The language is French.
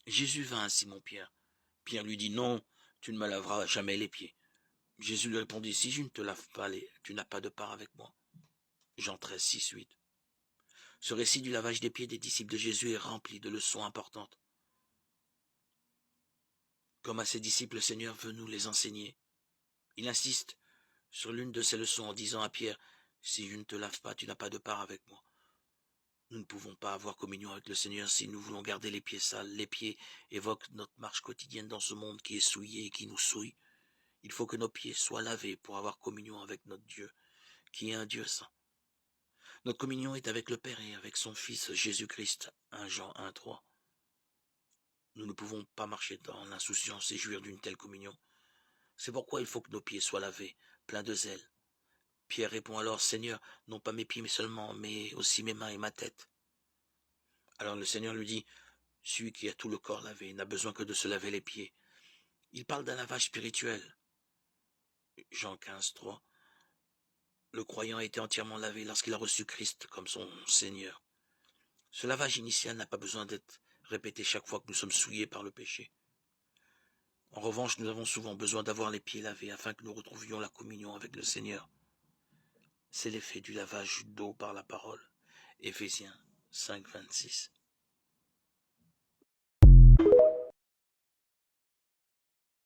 Jésus vint à Simon-Pierre. Pierre lui dit, non, tu ne me laveras jamais les pieds. Jésus lui répondit, si je ne te lave pas tu n'as pas de part avec moi. Jean 13, 6, 8. Ce récit du lavage des pieds des disciples de Jésus est rempli de leçons importantes. Comme à ses disciples, le Seigneur veut nous les enseigner. Il insiste sur l'une de ces leçons en disant à Pierre, si je ne te lave pas, tu n'as pas de part avec moi. Nous ne pouvons pas avoir communion avec le Seigneur si nous voulons garder les pieds sales. Les pieds évoquent notre marche quotidienne dans ce monde qui est souillé et qui nous souille. Il faut que nos pieds soient lavés pour avoir communion avec notre Dieu, qui est un Dieu saint. Notre communion est avec le Père et avec son Fils Jésus-Christ, 1 Jean 1, 3. Nous ne pouvons pas marcher dans l'insouciance et jouir d'une telle communion. C'est pourquoi il faut que nos pieds soient lavés, pleins de zèle. Pierre répond alors, Seigneur, non pas mes pieds mais seulement, mais aussi mes mains et ma tête. Alors le Seigneur lui dit, celui qui a tout le corps lavé n'a besoin que de se laver les pieds. Il parle d'un lavage spirituel. Jean 15, 3. Le croyant a été entièrement lavé lorsqu'il a reçu Christ comme son Seigneur. Ce lavage initial n'a pas besoin d'être répété chaque fois que nous sommes souillés par le péché. En revanche, nous avons souvent besoin d'avoir les pieds lavés afin que nous retrouvions la communion avec le Seigneur. C'est l'effet du lavage d'eau par la parole. Éphésiens 5, 26.